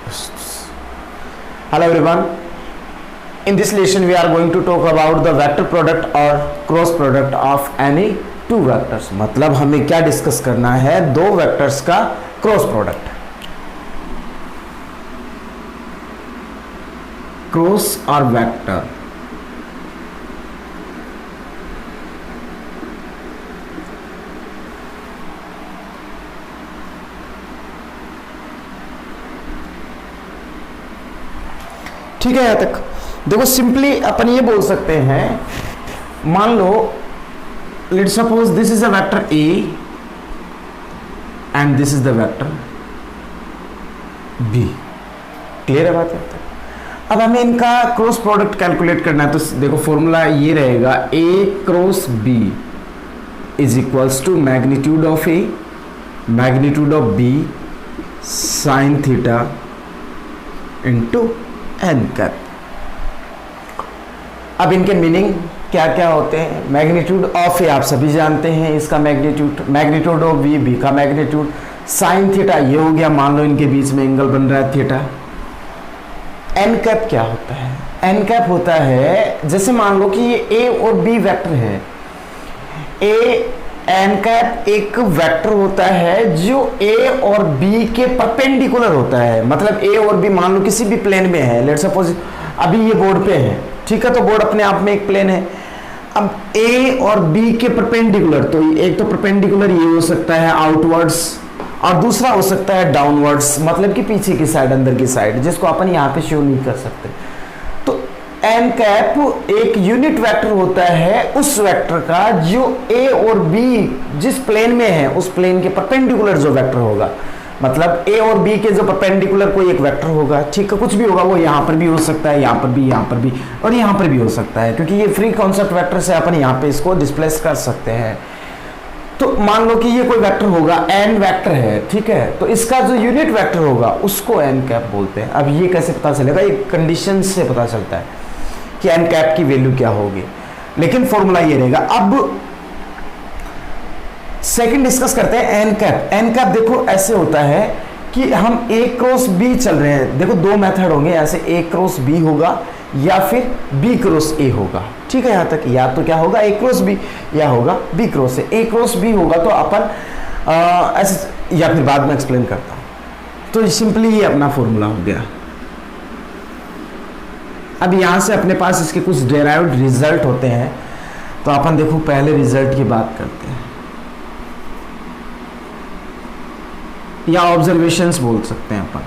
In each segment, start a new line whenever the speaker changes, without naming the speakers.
Hello everyone. In this lesson we are going to talk about the vector product or cross product of any two vectors. मतलब हमें क्या discuss करना है, दो vectors का cross product, cross और vector. ठीक है, यहां तक देखो। सिंपली अपन ये बोल सकते हैं, मान लो let's suppose this is a vector A and this is the vector B. Clear है बात? अब हमें इनका क्रॉस प्रोडक्ट कैलकुलेट करना है, तो देखो फॉर्मूला ये रहेगा, a cross B is equals to magnitude of A magnitude of B sine theta into n cap. अब इनके मीनिंग क्या क्या होते हैं? मैग्नीट्यूड ऑफ ए आप सभी जानते हैं, इसका magnitude, magnitude of B, B का मैग्नीट्यूड, साइन थीटा ये हो गया, मान लो इनके बीच में एंगल बन रहा है थीटा। एन कैप क्या होता है? एन कैप होता है, जैसे मान लो कि ये ए और बी वेक्टर है, ए एन कैप एक वेक्टर होता है जो ए और बी के परपेंडिकुलर होता है। मतलब ए और बी मान लो किसी भी प्लेन में है, लेट्स सपोज अभी ये बोर्ड पे है, ठीक है, तो बोर्ड अपने आप में एक प्लेन है। अब ए और बी के परपेंडिकुलर, तो एक तो परपेंडिकुलर ये हो सकता है आउटवर्ड्स और दूसरा हो सकता है डाउनवर्ड्स, मतलब कि पीछे की साइड, अंदर की साइड, जिसको अपन यहाँ पे शो नहीं कर सकते। तो एन कैप एक यूनिट वेक्टर होता है उस वेक्टर का जो ए और बी जिस प्लेन में है उस प्लेन के परपेंडिकुलर जो वेक्टर होगा। मतलब ए और बी के जो परपेंडिकुलर कोई एक वेक्टर होगा, ठीक है, कुछ भी होगा, वो यहाँ पर भी हो सकता है, यहाँ पर भी, यहाँ पर भी और यहाँ पर भी हो सकता है, क्योंकि ये फ्री कॉन्सेप्ट वेक्टर से अपन यहाँ पे इसको डिस्प्लेस कर सकते हैं। तो मान लो कि ये कोई वेक्टर होगा, एन वेक्टर है, ठीक है, तो इसका जो यूनिट वेक्टर होगा उसको एन कैप बोलते हैं। अब ये कैसे पता चलेगा? ये कंडीशन से पता चलता है कि एन कैप की वैल्यू क्या होगी, लेकिन फॉर्मूला ये रहेगा। अब सेकंड डिस्कस करते हैं एन कैप। एन कैप देखो ऐसे होता है कि हम ए क्रॉस बी चल रहे हैं, देखो दो मेथड होंगे, ऐसे ए क्रॉस बी होगा या फिर बी क्रॉस ए होगा, ठीक है, यहां तक। या तो क्या होगा, ए क्रॉस बी, या होगा B cross A. A cross B होगा तो अपन ऐसे, या फिर बाद में एक्सप्लेन करता हूं। तो सिंपली ये अपना फॉर्मूला हो गया। अब यहां से अपने पास इसके कुछ डेराइव्ड रिजल्ट होते हैं, तो अपन देखो पहले रिजल्ट की बात करते हैं, या ऑब्जर्वेशंस बोल सकते हैं अपन।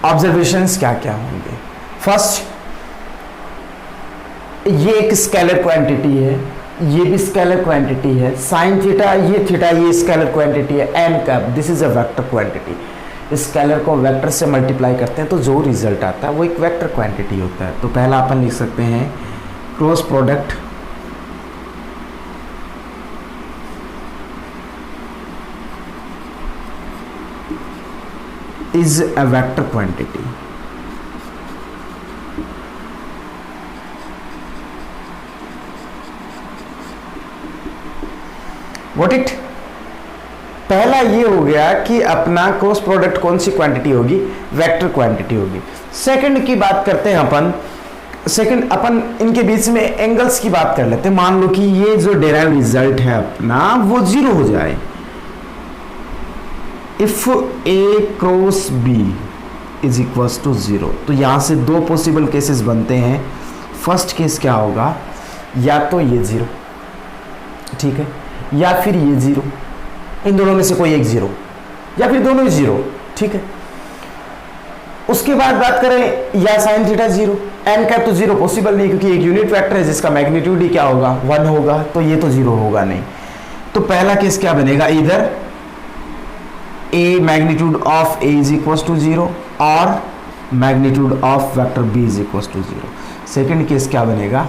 ऑब्जर्वेशंस क्या क्या होंगे? फर्स्ट, ये एक स्केलर क्वांटिटी है, ये भी स्केलर क्वांटिटी है, साइन थीटा ये थीटा ये स्केलर क्वांटिटी है। N cap this is a vector quantity. Scalar को वेक्टर से मल्टीप्लाई करते हैं तो जो रिजल्ट आता है वो एक वेक्टर क्वांटिटी होता है। तो पहला अपन लिख सकते हैं cross product is a vector quantity. What it? पहला ये हो गया कि अपना क्रॉस प्रोडक्ट कौन सी क्वांटिटी होगी? वेक्टर क्वांटिटी होगी। सेकंड की बात करते हैं अपन। सेकंड अपन इनके बीच में एंगल्स की बात कर लेते हैं। मान लो कि ये जो डेराइव रिजल्ट है अपना वो जीरो हो जाए। If A cross B is equals to zero, तो यहां से दो पॉसिबल केसेस बनते हैं। फर्स्ट केस क्या होगा, या तो ये जीरो, ठीक है, या फिर ये जीरो, इन दोनों में से कोई एक जीरो, या फिर दोनों ही जीरो, ठीक है। उसके बाद बात करें या sine theta zero, N cap तो जीरो पॉसिबल नहीं, क्योंकि एक यूनिट वेक्टर है जिसका मैग्नीट्यूड ही क्या होगा, 1 होगा, तो ये तो जीरो होगा नहीं। तो पहला केस क्या बनेगा, इधर a magnitude of a is equals to zero और magnitude of vector B is equals to zero. Second case क्या बनेगा,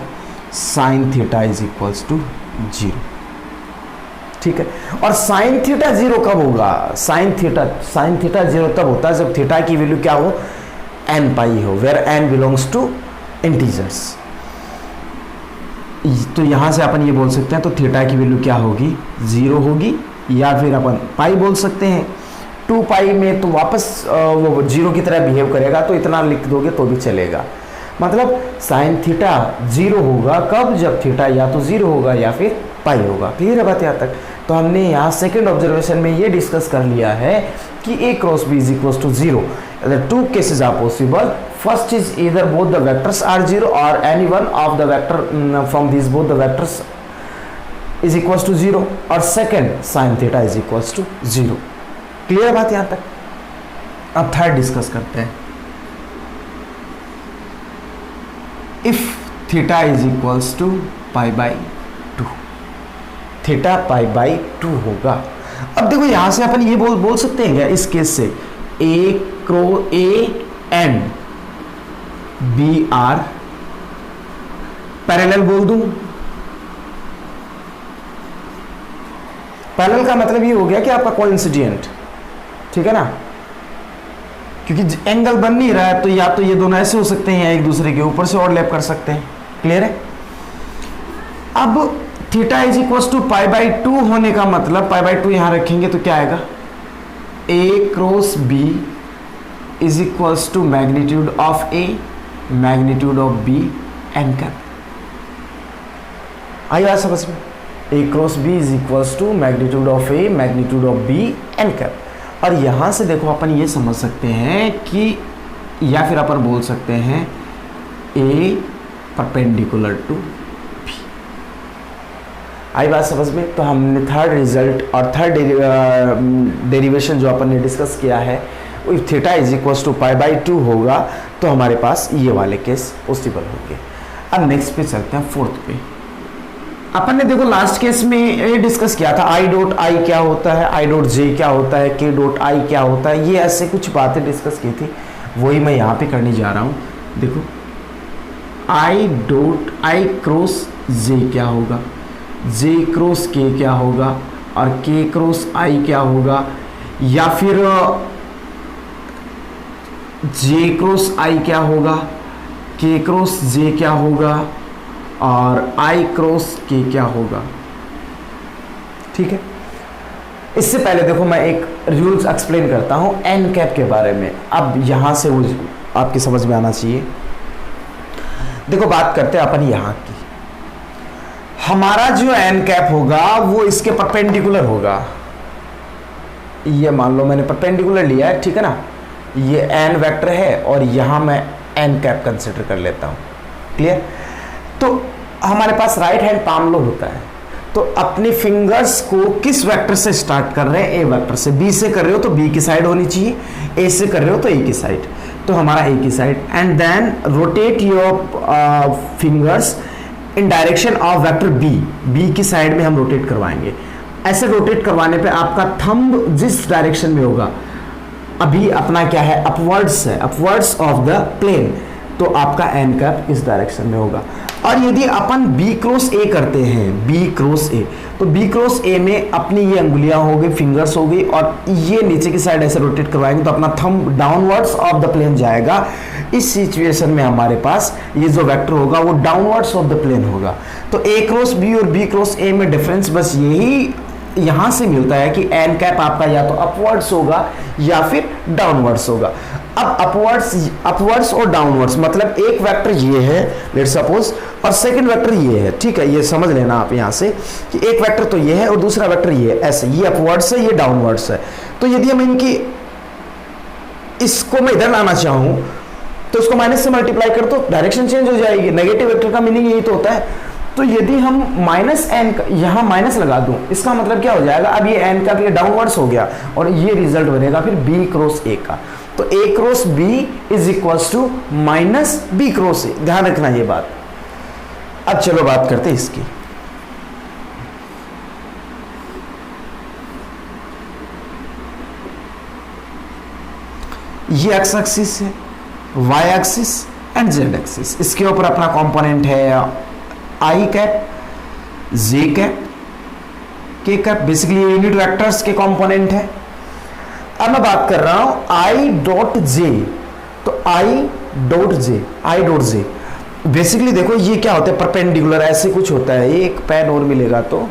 sine theta is equals to zero, ठीक है। और साइन थीटा जीरो कब होगा, साइन थीटा जीरो तब होता है जब थीटा की वैल्यू क्या हो, एन पाई हो, where N belongs to integers. तो यहाँ से अपन ये बोल सकते हैं, तो थीटा की वैल्यू क्या होगी, 0 होगी, या फिर अपन पाई बोल सकते हैं। 2 पाई में तो वापस वो 0 की तरह बिहेव करेगा, तो इतना लिख दोगे तो भी चलेगा। मतलब साइन थीटा 0 होगा कब, जब थीटा या तो 0 होगा या फिर पाई होगा। क्लियर है बात यहाँ तक। तो हमने यहाँ सेकंड ऑब्जर्वेशन में ये डिस्कस कर लिया है कि a cross b is equal to 0। The two cases are possible. First is either both the vectors are 0 or any one of the vector from these both the vectors is equals to 0, और second sin theta is equals to 0। Clear है बात यहाँ तक। अब third discuss करते हैं। If theta is equals to pi by 2, theta pi by 2 होगा। अब देखो यहां से अपन ये बोल सकते हैं क्या इस केस से, A and B are parallel बोल दूं। पैरेलल का मतलब ये हो गया कि आपका कोइंसिडेंट, ठीक है ना, क्योंकि एंगल बन नहीं रहा है, तो या तो ये दोनों ऐसे हो सकते हैं या एक दूसरे के ऊपर से ओवरलैप कर सकते हैं। क्लियर है। अब theta is equal to pi by 2 होने का मतलब, पाई बाई 2 यहां रखेंगे तो क्या आएगा, a cross B is equal to magnitude of A magnitude of b n cap. आई बात समझ में, a cross B is equal to magnitude of A magnitude of b n cap. और यहां से देखो अपन ये समझ सकते हैं कि, या फिर अपन बोल सकते हैं ए परपेंडिकुलर टू बी। आई बात समझ में। तो हमने थर्ड रिजल्ट और थर्ड डेरिवेशन जो अपन ने डिस्कस किया है, if theta is equal to pi by 2 होगा तो हमारे पास ये वाले केस पॉसिबल होंगे। अब नेक्स्ट पे चलते हैं, फोर्थ पे। अपन ने देखो लास्ट केस में ये डिस्कस किया था आई डॉट आई क्या होता है, आई डॉट जे क्या होता है, के डॉट आई क्या होता है, ये ऐसे कुछ बातें डिस्कस की थी, वही मैं यहाँ पे करने जा रहा हूँ। देखो आई डॉट आई क्रॉस जे क्या होगा, जे क्रॉस के क्या होगा, और के क्रॉस आई क्या होगा, या फिर जे क्रॉस आई क्या होगा, के क्रॉस जे क्या होगा, और आई क्रॉस के क्या होगा। ठीक है। इससे पहले देखो मैं एक रूल्स एक्सप्लेन करता हूं एन कैप के बारे में। अब यहां से वो आपकी समझ में आना चाहिए। देखो बात करते हैं अपन यहां की, हमारा जो एन कैप होगा वो इसके परपेंडिकुलर होगा। ये मान लो मैंने परपेंडिकुलर लिया है, ठीक है ना, ये एन वेक्टर है और यहां मैं एन कैप कंसिडर कर लेता हूं। क्लियर। तो हमारे पास राइट हैंड पाम लो होता है, तो अपने फिंगर्स को किस वेक्टर से स्टार्ट कर रहे हैं, ए वेक्टर से। बी से कर रहे हो तो बी की साइड होनी चाहिए, ए से कर रहे हो तो ए की साइड, तो हमारा ए की side. And then rotate your fingers in direction of vector B, B की साइड में हम रोटेट करवाएंगे। ऐसे रोटेट करवाने पे आपका थंब जिस डायरेक्शन में होगा, अभी अपना क्या है, अपवर्ड्स है, अपवर्ड्स ऑफ द प्लेन, तो आपका एन कैप इस डायरेक्शन में होगा। और यदि अपन बी क्रॉस ए करते हैं, बी क्रॉस ए, तो बी क्रॉस ए में अपनी ये अंगुलियां हो गई, फिंगर्स हो गई, और ये नीचे की साइड ऐसे रोटेट करवाएंगे तो अपना thumb downwards of the plane जाएगा। इस सिचुएशन में हमारे पास ये जो वेक्टर होगा वो डाउनवर्ड्स ऑफ द प्लेन होगा। तो ए क्रॉस बी और बी क्रॉस ए में डिफरेंस बस यही यहां से मिलता है कि एन कैप आपका या तो अपवर्ड्स होगा या फिर डाउनवर्ड्स होगा। अब अपवर्ड्स और डाउनवर्ड्स मतलब एक वेक्टर ये है लेट्स सपोज, और सेकंड वेक्टर ये है। ठीक है, ये समझ लेना आप यहां से कि एक वेक्टर तो ये है और दूसरा वेक्टर ये है, ऐसे, ये अपवर्ड्स है, ये डाउनवर्ड्स है। तो यदि हम इनकी, इसको मैं इधर लाना चाहूं तो इसको माइनस से मल्टीप्लाई कर तो डायरेक्शन चेंज हो जाएगी। नेगेटिव वेक्टर का मीनिंग यही तो होता है। तो यदि हम माइनस एन, यहां माइनस लगा दूं, इसका मतलब क्या हो जाएगा, अब ये एन का डाउनवर्ड्स हो गया और ये रिजल्ट बनेगा फिर बी क्रॉस ए का। तो a cross B is equal to minus b cross a, ध्यान रखना ये बात। अब चलो बात करते हैं इसकी। ये एक्स एक्सिस है, Y axis and Z axis. इसके ऊपर अपना कंपोनेंट है I cap, J cap, K cap, basically unit vectors के कंपोनेंट है। अब मैं बात कर रहा हूं आई डॉट जे, तो आई डॉट जे, आई डॉट जे, बेसिकली देखो ये क्या होता है, परपेंडिकुलर ऐसे कुछ होता है, एक पेन और मिलेगा तो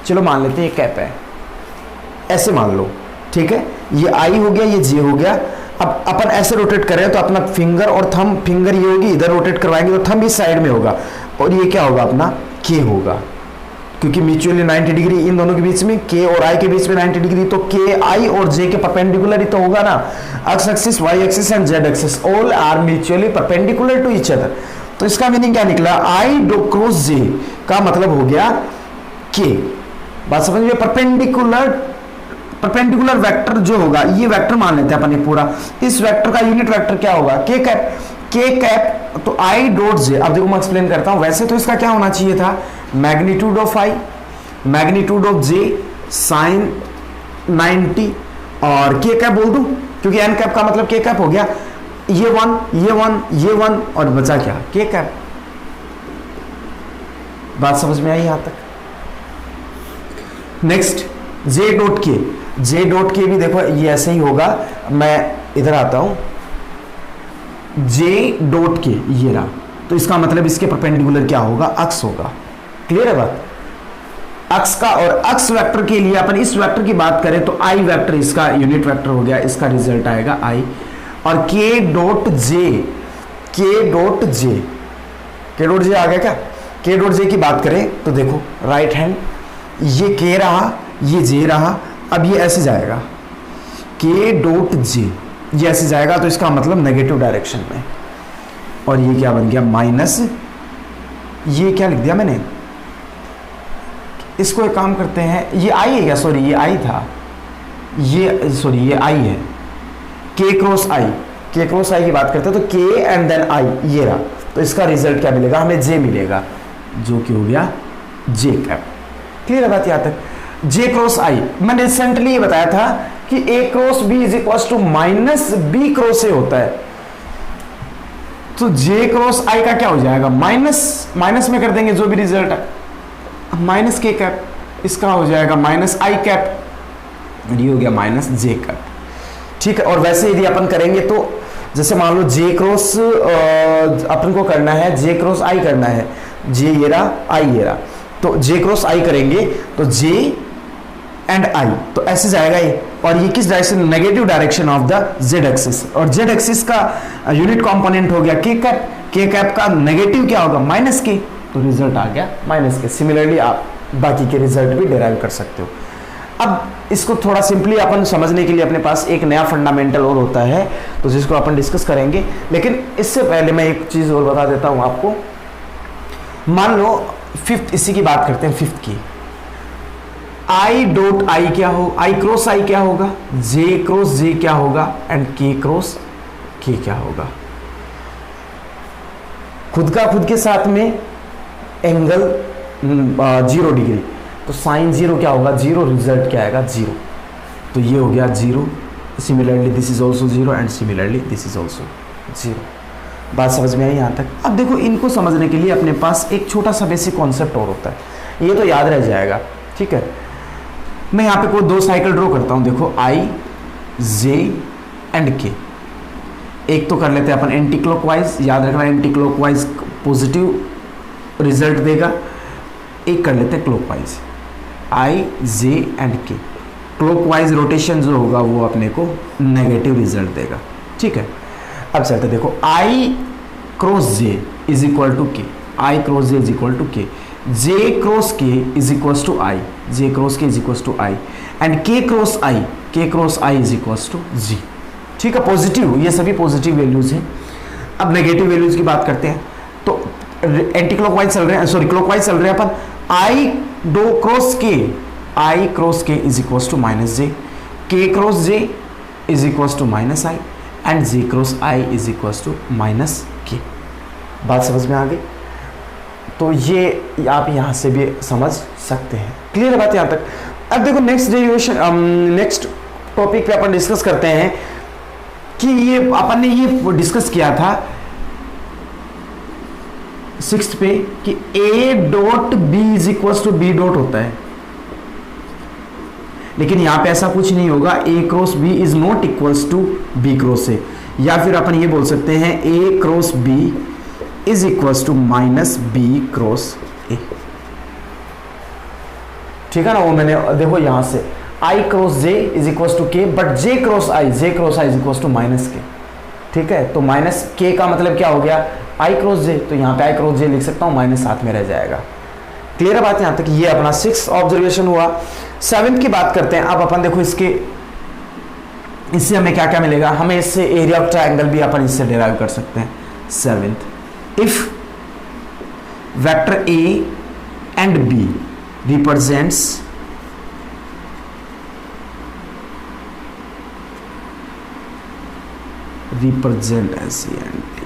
चलो मान लेते हैं ये कैप है, ऐसे मान लो, ठीक है, ये आई हो गया, ये जे हो गया। अब अपन ऐसे रोटेट कर रहे हैं तो अपना फिंगर और थंब, फिंगर ये होगी, इधर रोटेट करवाएंगे तो थंब इस साइड में होगा, और ये क्या होगा अपना के होगा, क्योंकि म्यूचुअली 90 डिग्री इन दोनों के बीच में, के और आई के बीच में 90 डिग्री, तो के आई और जे के परपेंडिकुलर ही तो होगा ना। X axis, Y axis and Z axis all are mutually perpendicular to each other. तो इसका मीनिंग क्या निकला, आई डो क्रॉस जे का मतलब हो गया के। बात समझ में, परपेंडिकुलर वेक्टर जो होगा, ये वेक्टर मान लेते हैं अपन एक पूरा, इस वेक्टर का यूनिट वेक्टर क्या होगा, के कैप, के कैप, तो आई डॉट जे। अब देखो मैं एक्सप्लेन करता हूं, वैसे तो इसका क्या होना चाहिए था, magnitude of I, magnitude of J sine 90, और के कैप बोल दूं क्योंकि एन कैप का मतलब के कैप हो गया, ये वन, ये वन, ये वन, और बचा क्या, के कैप। बात समझ में आई यहां तक। नेक्स्ट जे डॉट के, जे डॉट के भी देखो ये ऐसे ही होगा, मैं इधर आता हूं, जे डॉट के ये रहा, तो इसका मतलब इसके परपेंडिकुलर क्या होगा, अक्स होगा। क्लियर है बात, अक्स का। और अक्स वेक्टर के लिए अपन इस वेक्टर की बात करें तो आई वेक्टर इसका यूनिट वेक्टर हो गया, इसका रिजल्ट आएगा आई। और के डॉट जे, के डॉट जे, के डॉट जे आ गया क्या, के डॉट जे की बात करें तो देखो राइट हैंड, ये के रहा, ये जे रहा, अब ये ऐसे जाएगा, के डॉट जे ये ऐसे जाएगा, तो इसका मतलब नेगेटिव डायरेक्शन में। और ये क्या बन गया, माइनस, ये क्या लिख दिया मैंने, इसको एक काम करते हैं, ये आई है क्या, सॉरी ये आई था, ये सॉरी ये आई है, के क्रॉस आई, के क्रॉस आई की बात करते हैं तो के एंड देन आई ये रहा, तो इसका रिजल्ट क्या मिलेगा, हमें जे मिलेगा, जो कि हो गया जे कैप। क्लियर है बात यहां तक। जे क्रॉस आई, मैंने रिसेंटली ये बताया था कि a cross B is equal to minus b cross a होता है, तो जे क्रॉस आई का क्या हो जाएगा, माइनस, माइनस में कर देंगे जो भी रिजल्ट है, माइनस के कैप, इसका हो जाएगा माइनस आई कैप, ये हो गया माइनस जे कैप। ठीक है, और वैसे यदि अपन करेंगे तो जैसे मान लो जे क्रॉस अपन को करना है, जे क्रॉस आई करना है, जे ये रहा, आई ये रहा, तो जे क्रॉस आई करेंगे तो जे एंड आई, तो ऐसे जाएगा ये, और ये किस direction, negative direction of the Z axis, और जेड एक्सिस का यूनिट कंपोनेंट हो गया के कैप, के कैप का नेगेटिव क्या होगा, माइनस के, तो रिजल्ट आ गया माइनस के। सिमिलरली आप बाकी के रिजल्ट भी डिराइव कर सकते हो। अब इसको थोड़ा सिंपली अपन समझने के लिए अपने पास एक नया फंडामेंटल और होता है, तो जिसको अपन डिस्कस करेंगे, लेकिन इससे पहले मैं एक चीज और बता देता हूं आपको। मान लो फिफ्थ, इसी की बात करते हैं फिफ्थ की, आई डॉट आई क्या हो, आई क्रॉस आई क्या होगा, जे क्रॉस जे क्या होगा, एंड के क्रॉस के क्या होगा। खुद का खुद के साथ में एंगल 0 डिग्री, तो साइन 0 क्या होगा, 0, रिजल्ट क्या आएगा, 0, तो ये हो गया 0। Similarly this is also 0 and similarly this is also 0। बात समझ में आई यहाँ तक। अब देखो इनको समझने के लिए अपने पास एक छोटा सा बेसिक कॉन्सेप्ट और होता है, ये तो याद रह जाएगा। ठीक है, मैं यहाँ पे कोई 2 साइकिल ड्रॉ करता हूँ, देखो आई, जे एंड के। एक तो कर लेते हैं अपन एंटी क्लॉकवाइज, याद रखना एंटी क्लॉकवाइज पॉजिटिव रिजल्ट देगा। एक कर लेते हैं क्लॉकवाइज, आई जे एंड के। क्लॉकवाइज रोटेशन जो होगा वो अपने को नेगेटिव रिजल्ट देगा। ठीक है, अब चलते देखो, i cross J is equal to k, I cross J is equal to k, j cross के is equal to i, j cross के is equal to i, and k cross i, k cross I is equal to j. ठीक है, positive, ये सभी positive values हैं। अब negative values की बात करते हैं, तो एंटी क्लॉकवाइज चल रहे हैं, सॉरी क्लॉकवाइज चल रहे हैं अपन। आई डो क्रॉस के, आई क्रॉस के is equal to minus J, K cross J is equal to minus I, and J cross I is equal to minus K. बात समझ में आ गई? तो ये आप यहाँ से भी समझ सकते हैं। क्लियर है बात यहाँ तक? अब देखो नेक्स्ट डेरिवेशन, नेक्स्ट टॉपिक पे अपन डिस्कस करते हैं कि ये अपन ने ये डिस्कस किया था 6th पे कि a dot B is equal to B dot होता है, लेकिन यहां पे ऐसा कुछ नहीं होगा। a cross b is not equals to b cross a, या फिर अपन ये बोल सकते हैं a cross b is equal to minus b cross a. ठीक है ना, वो मैंने देखो यहां से i cross J is equal to k, but j cross I is equal to minus k. ठीक है, तो माइनस के का मतलब क्या हो गया, आई क्रॉस जे, तो यहाँ पे आई क्रॉस जे लिख सकता हूँ, माइनस साथ में रह जाएगा। क्लियर है बात यहाँ तक? ये अपना 6th ऑब्जर्वेशन हुआ। 7th की बात करते हैं। अब अपन देखो इससे हमें क्या क्या मिलेगा, हमें इससे एरिया ऑफ ट्राइंगल भी अपन इससे डिराइव कर सकते हैं। 7th, if vector A and B represents represent as C and D.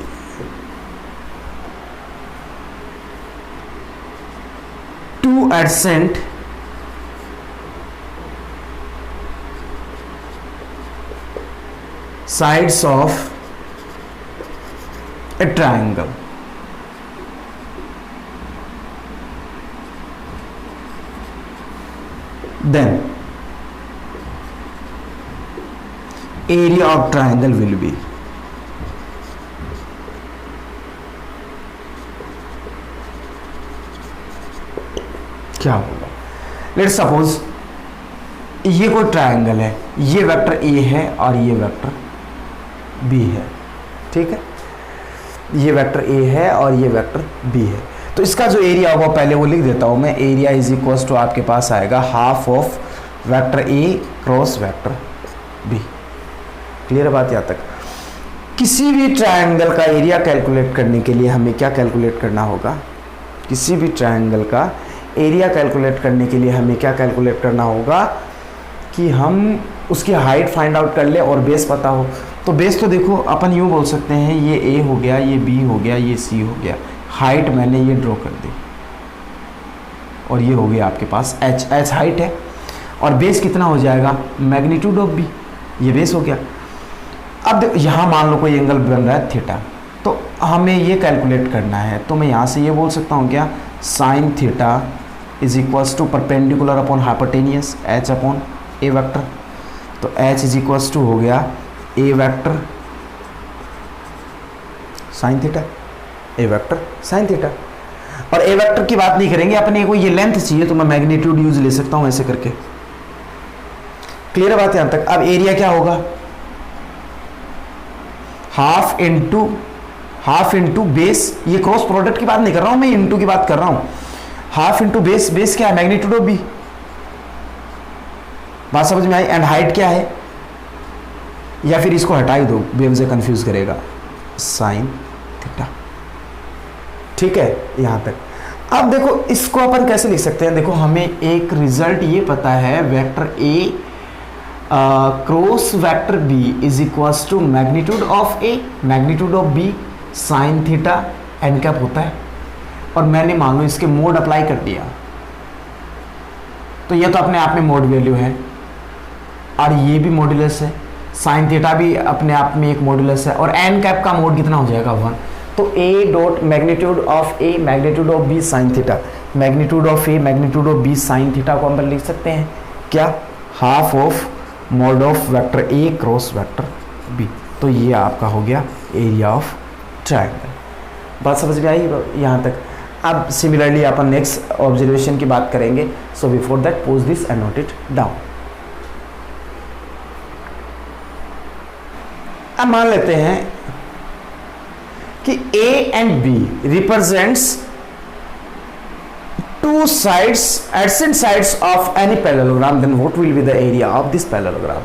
Two adjacent sides of a triangle. Then area of triangle will be क्या होगा। लेट सपोज ये कोई ट्रायंगल है, ये वेक्टर ए है और ये वेक्टर बी है। ठीक है, ये वेक्टर ए है और ये वेक्टर बी है। तो इसका जो एरिया होगा पहले वो लिख देता हूं मैं। एरिया इज इक्वल टू आपके पास आएगा half of vector A cross vector B. Clear है बात यहाँ तक? किसी भी ट्रायंगल का एरिया कैलकुलेट करने के लिए हमें क्या कैलकुलेट करना होगा, किसी भी ट्रायंगल का एरिया कैलकुलेट करने के लिए हमें क्या कैलकुलेट करना होगा कि हम उसकी हाइट फाइंड आउट कर ले और बेस पता हो। तो बेस तो देखो अपन यूँ बोल सकते हैं, ये ए हो गया, ये बी हो गया, ये सी हो गया। हाइट मैंने ये ड्रॉ कर दी और ये हो गया आपके पास एच। एच हाइट है और बेस कितना हो जाएगा, मैग्नीट्यूड ऑफ बी, ये बेस हो गया। अब यहाँ मान लो कोई एंगल बन रहा है थीटा, तो हमें ये कैलकुलेट करना है। तो मैं यहाँ से ये बोल सकता हूँ क्या, sine theta is equals to perpendicular upon hypotenuse H upon A vector. तो एच इज इक्वल्स टू हो गया A vector sine theta, A vector sine theta. और ए वेक्टर की बात नहीं करेंगे, अपने को ये लेंथ चाहिए तो मैं मैग्नीट्यूड यूज ले सकता हूं ऐसे करके। क्लियर है बात यहां तक? अब एरिया क्या होगा, हाफ इंटू बेस। ये क्रॉस प्रोडक्ट की बात नहीं कर रहा हूं मैं, इंटू की बात कर रहा हूं। हाफ इंटू बेस, बेस क्या है, मैग्नीट्यूड ऑफ बी। बात समझ में आई? एंड हाइट क्या है, या फिर इसको हटा ही दो, बे मुझे कंफ्यूज करेगा, साइन थीटा। ठीक है यहां तक? अब देखो इसको अपन कैसे लिख सकते हैं। देखो हमें एक रिजल्ट ये पता है, vector A cross vector B is equals to magnitude of A magnitude of B sine theta N cap होता है। और मैंने मान लो इसके मोड अप्लाई कर दिया, तो ये तो अपने आप में मोड वैल्यू है और ये भी मॉड्यूलस है, साइन थीटा भी अपने आप में एक मॉड्यूलस है, और एन कैप का मोड कितना हो जाएगा 1। तो A dot magnitude of A magnitude of B sine theta, magnitude of A magnitude of B sine theta को हम लिख सकते हैं क्या, half of mod of vector A cross vector B. तो ये आपका हो गया एरिया ऑफ ट्रायंगल। बात समझ में आई यहाँ तक? अब सिमिलरली अपन नेक्स्ट ऑब्जर्वेशन की बात करेंगे। So before that pose this and note it down. अब मान लेते हैं कि A and B represents two sides adjacent sides of any parallelogram, then what will be the area of this parallelogram?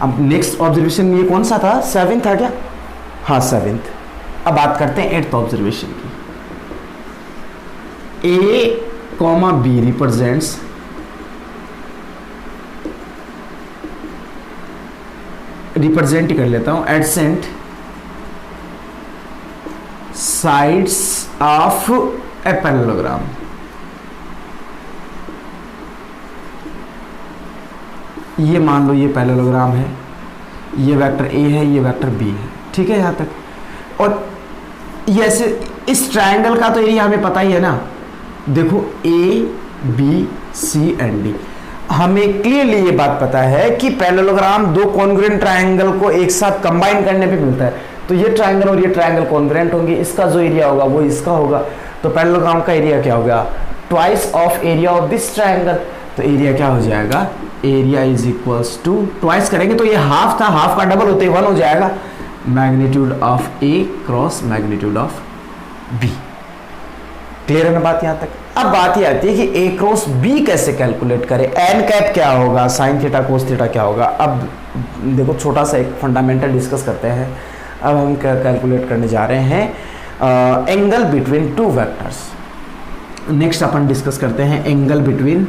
अब next observation ये कौन सा था, 7th था क्या? हाँ 7th। अब बात करते हैं 8th ऑब्जर्वेशन की। A, B रिप्रेजेंट्स रिप्रेजेंट कर लेता हूं adjacent sides of a parallelogram। ये मान लो ये पैरेललोग्राम है, ये वेक्टर ए है, ये वेक्टर बी है। ठीक है यहाँ तक? और ये ऐसे इस ट्रायंगल का तो एरिया हमें पता ही है ना। देखो A B C and D, हमें क्लियरली ये बात पता है कि पैरेललोग्राम दो कॉन्ग्रुएंट ट्रायंगल को एक साथ कंबाइन करने पे मिलता है। तो तो ये ट्रायंगल और ये ट्रायंगल कॉन्ग्रुएंट होंगे, इसका जो एरिया होगा वो इसका होगा, तो पैरेललोग्राम का एरिया क्या हो गया, twice of area of this triangle, तो एरिया क्या हो जाएगा, area is equals to, twice करेंगे तो ये हाफ था, हाफ का डबल होते 1 हो जाएगा, magnitude of A cross magnitude of B. Clear है ना बात यहां तक। अब बात ये आती है कि ए क्रॉस बी कैसे कैलकुलेट करें, एन कैप क्या होगा, साइन थीटा कोस थीटा क्या होगा। अब देखो छोटा सा एक फंडामेंटल डिस्कस करते हैं। अब हम क्या कैलकुलेट करने जा रहे हैं, angle between two vectors. Next अपन डिस्कस करते हैं एंगल बिटवीन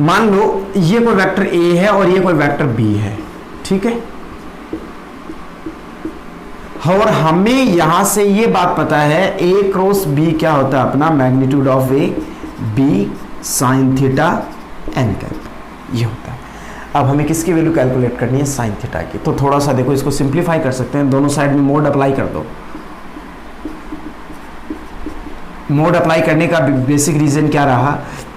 मान लो ये कोई वेक्टर ए है और ये कोई वेक्टर बी है, ठीक है। और हमें यहां से ये बात पता है ए क्रॉस बी क्या होता है अपना, magnitude of A B sine theta N cap, ये होता है। अब हमें किसकी वैल्यू कैलकुलेट करनी है, साइन थीटा की। तो थोड़ा सा देखो इसको सिंप्लीफाई कर सकते हैं, दोनों साइड में मोड अप्लाई कर दो। मोड अप्लाई करने का बेसिक रीजन क्या रहा,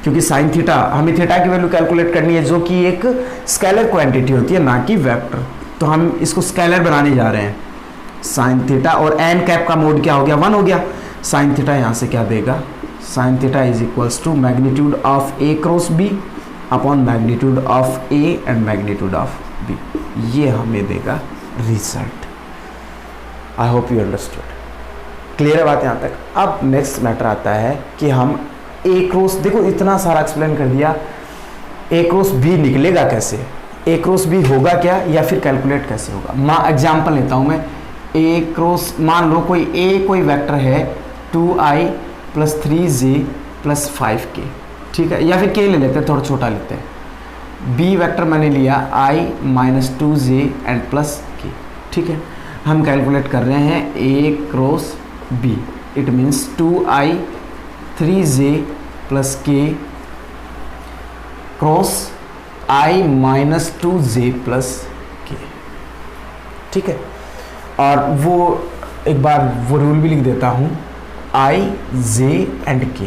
क्योंकि साइन थीटा, हमें थीटा की वैल्यू कैलकुलेट करनी है जो कि एक स्केलर क्वांटिटी होती है, ना कि वेक्टर। तो हम इसको स्केलर बनाने जा रहे हैं, साइन थीटा, और एन कैप का मोड क्या हो गया, 1 हो गया। साइन थीटा यहाँ से क्या देगा, sine theta is equals to magnitude of A cross B upon magnitude of A and magnitude of B, ये हमें देगा result. I hope you understood. Clear है बात यहाँ तक। अब नेक्स्ट मैटर आता है कि हम ए क्रॉस, देखो इतना सारा एक्सप्लेन कर दिया, ए क्रॉस बी निकलेगा कैसे, ए क्रॉस बी होगा क्या या फिर कैलकुलेट कैसे होगा। एग्जांपल लेता हूँ मैं, ए क्रॉस, मान लो कोई वेक्टर है 2i + 3j + 5k, ठीक है, या फिर k ले लेते हैं, थोड़ा छोटा लेते हैं। बी वेक्टर मैंने लिया i - 2j एंड +k, ठीक है। हम कैलकुलेट कर रहे हैं a cross b, it means 2i 3j + k cross i - 2j + k, ठीक है। और वो एक बार वो रूल भी लिख देता हूँ, i, j एंड k,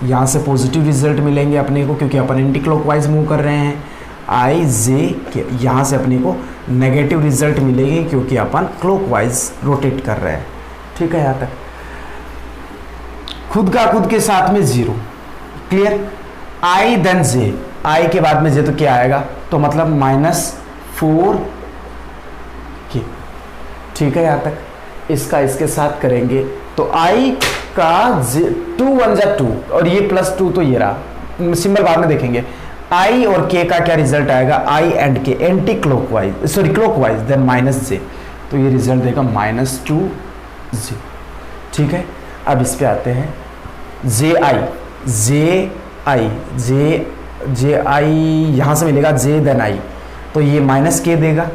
यहाँ से पॉजिटिव रिजल्ट मिलेंगे अपने को क्योंकि अपन एंटी क्लॉकवाइज मूव कर रहे हैं। i, j, k, यहाँ से अपने को नेगेटिव रिजल्ट मिलेंगे क्योंकि अपन क्लॉकवाइज रोटेट कर रहे हैं, ठीक है। यहाँ तक खुद का खुद के साथ में 0, clear. i then j, i के बाद में j तो क्या आएगा, तो मतलब -4k, ठीक है। यहाँ तक इसका इसके साथ करेंगे तो i का 2 1 जा 2 और ये +2, तो ये रहा सिंबल बाद में देखेंगे। i और k का क्या रिजल्ट आएगा, i and k anti clockwise, sorry clockwise, then -j, तो ये रिजल्ट देगा -2j, ठीक है। अब इस पे आते हैं ji यहाँ से मिलेगा j देन i, तो ये -k देगा,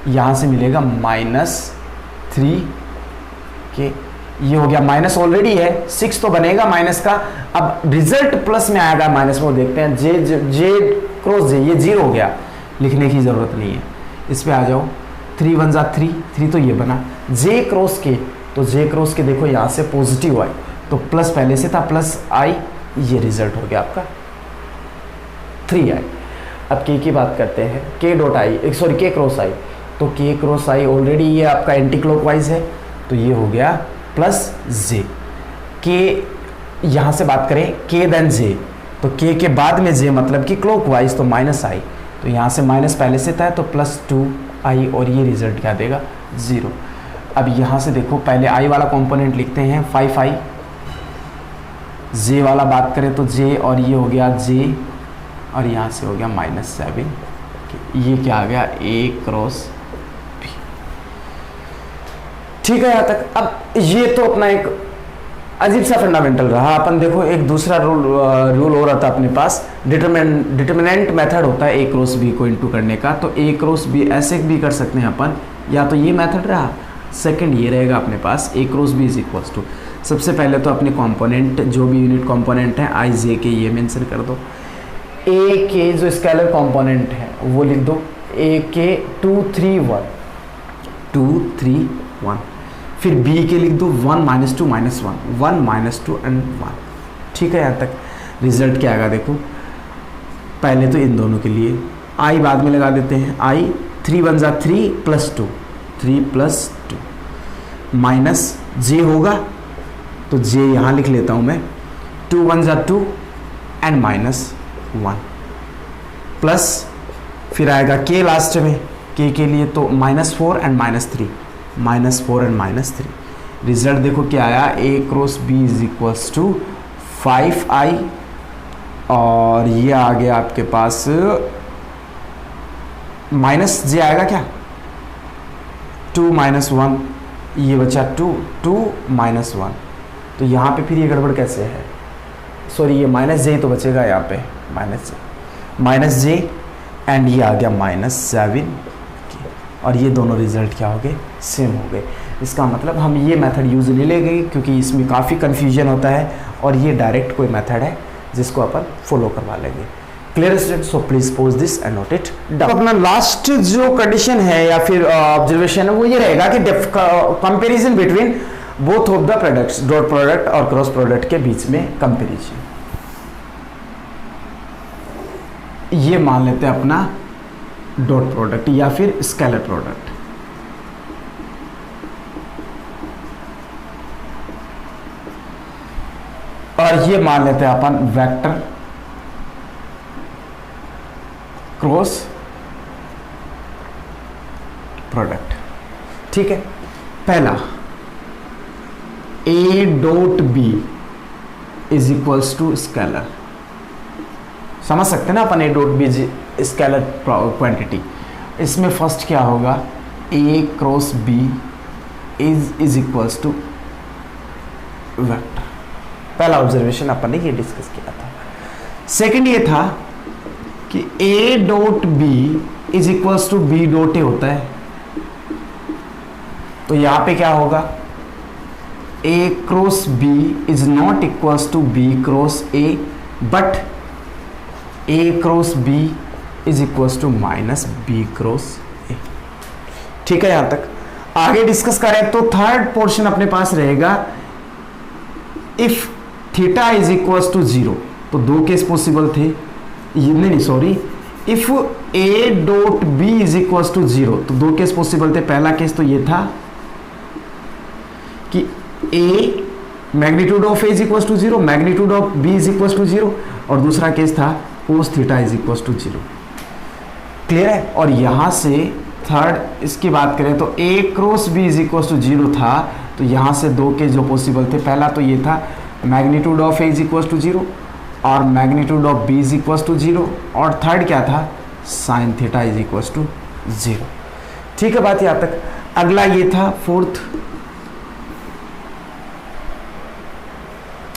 यहाँ से मिलेगा -3k, ये हो गया, माइनस ऑलरेडी है 6 तो बनेगा माइनस का। अब रिजल्ट प्लस में आएगा माइनस में, वो देखते हैं। जे क्रॉस जे, ये 0 हो गया, लिखने की ज़रूरत नहीं है। इस पे आ जाओ, 3 1 जा 3 तो ये बना। जे क्रॉस के, तो जे क्रॉस के देखो यहाँ से पॉजिटिव आई, तो प्लस पहले से था, प्लस आई, ये रिजल्ट हो गया आपका 3i। अब के की बात करते हैं, के डॉट आई, सॉरी के क्रॉस आई, तो के क्रॉस आई ऑलरेडी ये आपका एंटी क्लॉकवाइज है, तो ये हो गया +j। के यहाँ से बात करें के देन j, तो के के बाद में j मतलब कि क्लॉकवाइज, तो -i, तो यहाँ से माइनस पहले से था तो +2i, और ये रिजल्ट क्या देगा 0। अब यहाँ से देखो, पहले i वाला कंपोनेंट लिखते हैं 5i, j वाला बात करें तो j, और ये हो गया j, और यहाँ से हो गया -7, ये क्या आ गया a क्रॉस b, ठीक है। यहाँ तक अब ये तो अपना एक अजीब सा फंडामेंटल रहा। अपन देखो एक दूसरा रूल हो रहा था अपने पास, डिटरमिनेंट मेथड होता है a क्रॉस b को इनटू करने का, तो a क्रॉस b ऐसे भी कर सकते हैं अपन, या तो ये मेथड रहा, सेकंड ये रहेगा अपने पास a cross b is equals to, सबसे पहले तो अपने कंपोनेंट जो भी यूनिट कंपोनेंट है i j के, ये मेंशन कर दो। a के जो स्केलर कंपोनेंट है वो लिख दो, a के 2 3 1, फिर b के लिख दो 1 - 2 - 1, 1 - 2 एंड 1, ठीक है, यहाँ तक रिजल्ट क्या आएगा देखो, पहले तो इन दोनों के लिए आई बाद में लगा देते हैं, आई 3 × 1 = 3 + 2, 3 + 2 माइनस जे होगा तो जे यहाँ लिख लेता हूँ मैं, 2 × 1 = 2 एंड -1 प्लस फिर आएगा के लास्ट में, के लिए तो -4 एंड -3, -4 एंड -3। रिजल्ट देखो क्या आया, A × B = 5i और ये आ गया आपके पास माइनस जे आएगा क्या, 2 - 1, ये बचा 2 -1, तो यहाँ पे फिर ये गड़बड़ कैसे है, सॉरी ये माइनस जे तो बचेगा यहाँ पे, माइनस जे एंड ये आ गया -7 और ये दोनों रिजल्ट क्या हो गए, सेम हो गए। इसका मतलब हम ये मेथड यूज़ नहीं लेंगे क्योंकि इसमें काफ़ी कन्फ्यूजन होता है और ये डायरेक्ट कोई मेथड है जिसको अपन फॉलो करवा लेंगे। Clear student, so please pose this and note it down. अपना लास्ट जो कंडीशन है या फिर ऑब्जर्वेशन है वो ये रहेगा कि comparison between both of the products, dot product और क्रॉस प्रोडक्ट के बीच में कंपैरिजन, ये मान लेते हैं अपना डॉट प्रोडक्ट या फिर स्केलर प्रोडक्ट। और ये मान लेते हैं अपन वेक्टर क्रॉस प्रोडक्ट। ठीक है, पहला A.B = स्केलर, समझ सकते हैं ना अपन, A.B स्केलर क्वांटिटी। इसमें फर्स्ट क्या होगा, A × B = वेक्टर। पहला ऑब्जर्वेशन अपन ने ये डिस्कस किया था। सेकंड ये था कि A.B = B.A होता है, तो यहां पे क्या होगा, A × B is not equals to B × A, but A × B is equals to -B × A। ठीक है, यहां तक आगे डिस्कस करें तो थर्ड पोर्शन अपने पास रहेगा, if theta is equals to 0, तो दो केस पॉसिबल थे, नहीं सॉरी, इफ A.B = 0, तो दो केस पॉसिबल थे। पहला केस तो ये था कि magnitude of A = 0, magnitude of B = 0, और दूसरा केस था cos θ = 0। क्लियर है। और यहां से थर्ड इसकी बात करें तो A × B = 0 था, तो यहां से दो केस जो पॉसिबल थे, पहला तो ये था मैग्नीट्यूड ऑफ A = 0 और मैग्नीट्यूड ऑफ B = 0, और थर्ड क्या था, sin θ = 0। ठीक है, बात यहाँ तक। अगला ये था फोर्थ,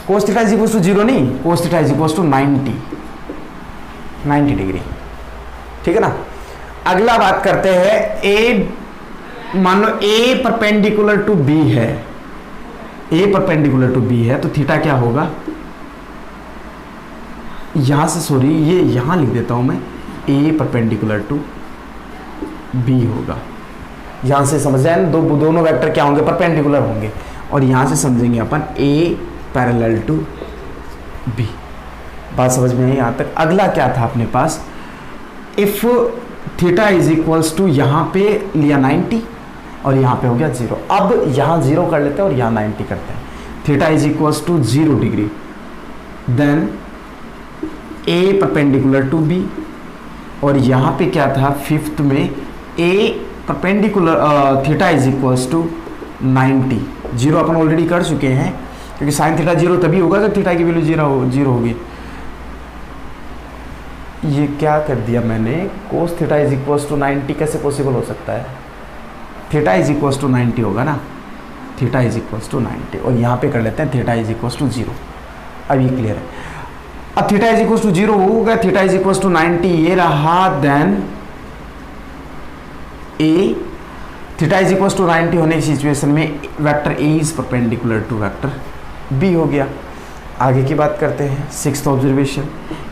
cos θ = 0 नहीं, cos θ = 90 डिग्री। ठीक है ना। अगला बात करते हैं, A मान लो A परपेंडिकुलर टू B है, A परपेंडिकुलर टू B है, तो थीटा क्या होगा, यहां से सॉरी ये यहां लिख देता हूं मैं, A परपेंडिकुलर टू B होगा। यहां से समझ जाए ना, दोनों वेक्टर क्या होंगे, परपेंडिकुलर होंगे, और यहां से समझेंगे अपन A पैरेलल टू B। बात समझ में आई यहां तक। अगला क्या था अपने पास, इफ थीटा = यहां पे लिया 90 और यहाँ पे हो गया 0। अब यहाँ 0 कर लेते हैं और यहाँ 90 करते हैं। Theta = 0 degree, then A perpendicular to B, और यहाँ पे क्या था फिफ्थ में, A परपेंडिकुलर थीटा = 90। 0 अपन ऑलरेडी कर चुके हैं, क्योंकि साइन थीटा 0 तभी होगा जब थीटा की वैल्यू 0 होगी। ये क्या कर दिया मैंने, cos θ = 90 कैसे पॉसिबल हो सकता है, थीटा = 90 होगा ना, थीटा = 90, और यहाँ पे कर लेते हैं थीटा = 0। अब ये क्लियर है। अब थीटा = 0 होगा, थीटा = 90 ये रहा, देन A थीटा = 90 होने की सिचुएशन में vector A is perpendicular to vector B हो गया। आगे की बात करते हैं, सिक्स्थ ऑब्जर्वेशन।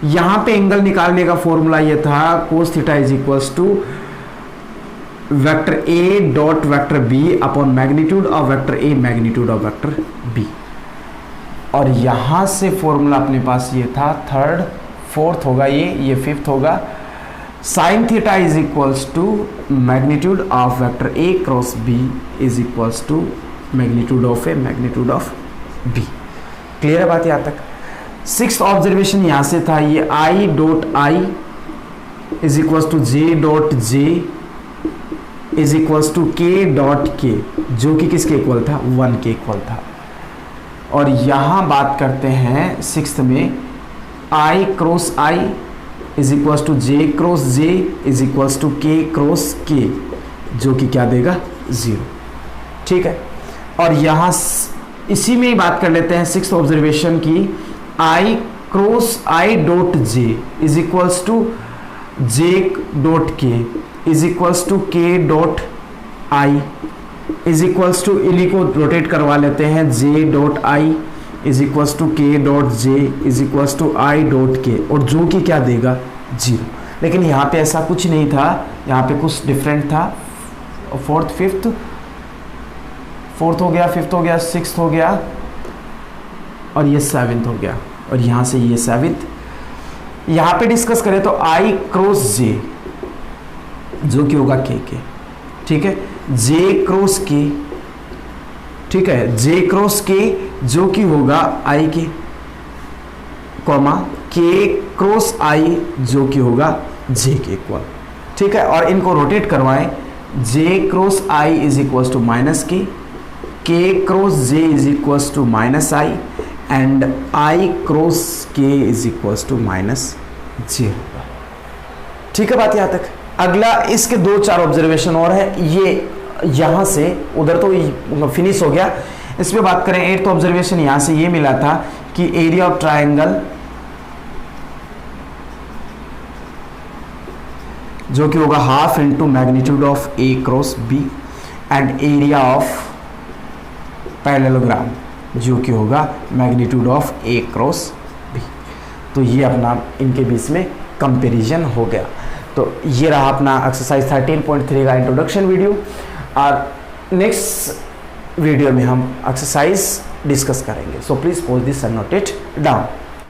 यहाँ पे एंगल निकालने का फॉर्मूला ये था, cos θ = vector A dot vector B upon magnitude of vector A magnitude of vector B। और यहाँ से फॉर्मूला अपने पास ये था, थर्ड फोर्थ होगा ये फिफ्थ होगा। Sine theta is equals to magnitude of vector A cross B is equals to magnitude of A magnitude of B. Clear है बात यहाँ तक? सिक्स्थ ऑब्जर्वेशन यहाँ से था, ये I dot I is equals to J dot J is equals to के dot K, जो कि किसके इक्वल था? 1 के इक्वल था। और यहाँ बात करते हैं सिक्स्थ में, i cross I is equals to j cross J is equals to k cross k, जो कि क्या देगा? 0। ठीक है, और यहाँ इसी में ही बात कर लेते हैं सिक्स्थ ऑब्जर्वेशन की, i cross i dot J is equals to J dot k is equals to के dot I is equals to, इन्हीं को रोटेट करवा लेते हैं, j dot I is equals to के dot J is equals to i dot k, और जो कि क्या देगा? 0। लेकिन यहाँ पे ऐसा कुछ नहीं था, यहाँ पे कुछ डिफरेंट था। फोर्थ हो गया, फिफ्थ हो गया, सिक्स्थ हो गया, और ये सेवेंथ हो गया, और यहाँ से ये सेवेंथ। यहाँ पे डिस्कस करें तो आई क्रॉस जे, जो कि होगा के, ठीक है, जे क्रॉस के, ठीक है, जे क्रॉस के जो कि होगा आई के, कॉमा के क्रॉस आई जो कि होगा जे के इक्वल। ठीक है, और इनको रोटेट करवाएं, j cross I is equals to minus k cross J is equals to minus I, and i cross के is equals to minus j होगा। ठीक है बात यहाँ तक? अगला इसके 2-4 ऑब्जर्वेशन और है, ये यहाँ से उधर तो फिनिश हो गया। इस पे बात करें, 8th ऑब्जर्वेशन यहाँ से ये मिला था कि एरिया ऑफ ट्रायंगल जो कि होगा half into magnitude of A cross B, and area of parallelogram जो कि होगा magnitude of A cross B. तो ये अपना इनके बीच में कंपैरिजन हो गया। तो ये रहा अपना एक्सरसाइज 13.3 का इंट्रोडक्शन वीडियो, और नेक्स्ट वीडियो में हम एक्सरसाइज डिस्कस करेंगे। So please pause this and note it down.